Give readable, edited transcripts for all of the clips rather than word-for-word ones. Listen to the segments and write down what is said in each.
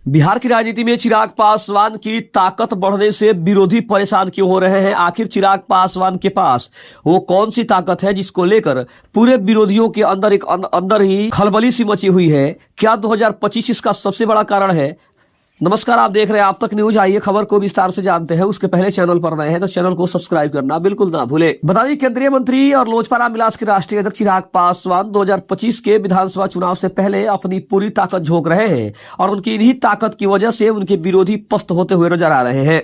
बिहार की राजनीति में चिराग पासवान की ताकत बढ़ने से विरोधी परेशान क्यों हो रहे हैं? आखिर चिराग पासवान के पास वो कौन सी ताकत है जिसको लेकर पूरे विरोधियों के अंदर अंदर ही खलबली सी मची हुई है? क्या 2025 इसका सबसे बड़ा कारण है? नमस्कार, आप देख रहे हैं आप तक न्यूज। आइए खबर को विस्तार से जानते हैं। उसके पहले चैनल पर नए हैं तो चैनल को सब्सक्राइब करना बिल्कुल ना भूले। बता दें, केंद्रीय मंत्री और लोजपा रामविलास के राष्ट्रीय अध्यक्ष चिराग पासवान 2025 के विधानसभा चुनाव से पहले अपनी पूरी ताकत झोंक रहे हैं और उनकी इन्हीं ताकत की वजह से उनके विरोधी पस्त होते हुए नजर आ रहे हैं।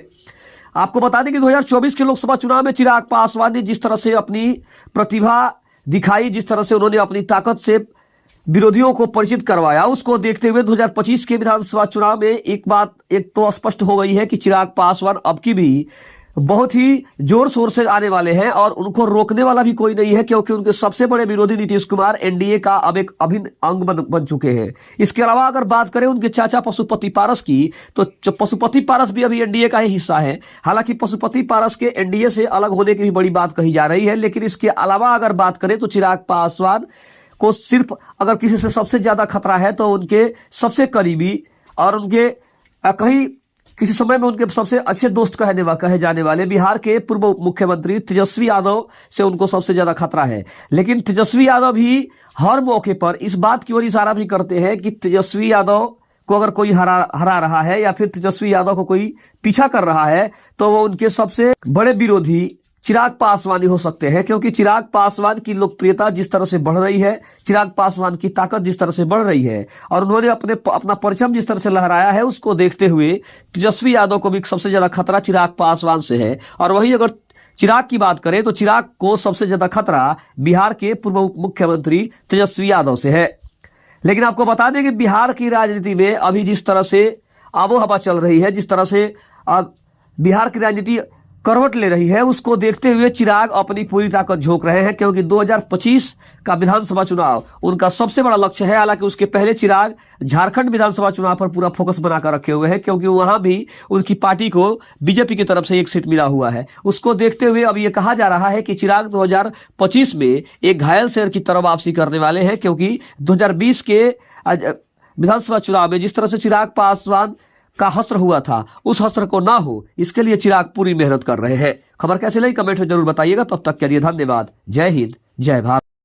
आपको बता दें कि 2024 के लोकसभा चुनाव में चिराग पासवान ने जिस तरह से अपनी प्रतिभा दिखाई, जिस तरह से उन्होंने अपनी ताकत से विरोधियों को परिचित करवाया, उसको देखते हुए 2025 के विधानसभा चुनाव में एक तो स्पष्ट हो गई है कि चिराग पासवान अब की भी बहुत ही जोर शोर से आने वाले हैं और उनको रोकने वाला भी कोई नहीं है, क्योंकि उनके सबसे बड़े विरोधी नीतीश कुमार एनडीए का अब एक अभिन्न अंग बन चुके हैं। इसके अलावा अगर बात करें उनके चाचा पशुपति पारस की, तो पशुपति पारस भी अभी एनडीए का ही हिस्सा है। हालांकि पशुपति पारस के एनडीए से अलग होने की भी बड़ी बात कही जा रही है, लेकिन इसके अलावा अगर बात करें तो चिराग पासवान को सिर्फ अगर किसी से सबसे ज्यादा खतरा है तो उनके सबसे करीबी और उनके कहीं किसी समय में उनके सबसे अच्छे दोस्त कहे जाने वाले बिहार के पूर्व मुख्यमंत्री तेजस्वी यादव से उनको सबसे ज्यादा खतरा है। लेकिन तेजस्वी यादव भी हर मौके पर इस बात की ओर इशारा भी करते हैं कि तेजस्वी यादव को अगर कोई हरा रहा है या फिर तेजस्वी यादव को कोई पीछा कर रहा है तो वो उनके सबसे बड़े विरोधी चिराग पासवान ही हो सकते हैं, क्योंकि चिराग पासवान की लोकप्रियता जिस तरह से बढ़ रही है, चिराग पासवान की ताकत जिस तरह से बढ़ रही है और उन्होंने अपना परचम जिस तरह से लहराया है, उसको देखते हुए तेजस्वी यादव को भी सबसे ज्यादा खतरा चिराग पासवान से है। और वहीं अगर चिराग की बात करें तो चिराग को सबसे ज्यादा खतरा बिहार के पूर्व मुख्यमंत्री तेजस्वी यादव से है। लेकिन आपको बता दें कि बिहार की राजनीति में अभी जिस तरह से आबो हवा चल रही है, जिस तरह से बिहार की राजनीति करवट ले रही है, उसको देखते हुए चिराग अपनी पूरी ताकत झोंक रहे हैं, क्योंकि 2025 का विधानसभा चुनाव उनका सबसे बड़ा लक्ष्य है। हालांकि उसके पहले चिराग झारखंड विधानसभा चुनाव पर पूरा फोकस बनाकर रखे हुए हैं, क्योंकि वहां भी उनकी पार्टी को बीजेपी की तरफ से एक सीट मिला हुआ है। उसको देखते हुए अब यह कहा जा रहा है कि चिराग 2025 में एक घायल शेर की तरह वापसी करने वाले हैं, क्योंकि 2020 के विधानसभा चुनाव में जिस तरह से चिराग पासवान का हस्त्र हुआ था, उस हस्त्र को ना हो, इसके लिए चिराग पूरी मेहनत कर रहे हैं। खबर कैसे लगी कमेंट में जरूर बताइएगा। तब तक के लिए धन्यवाद। जय हिंद, जय भारत।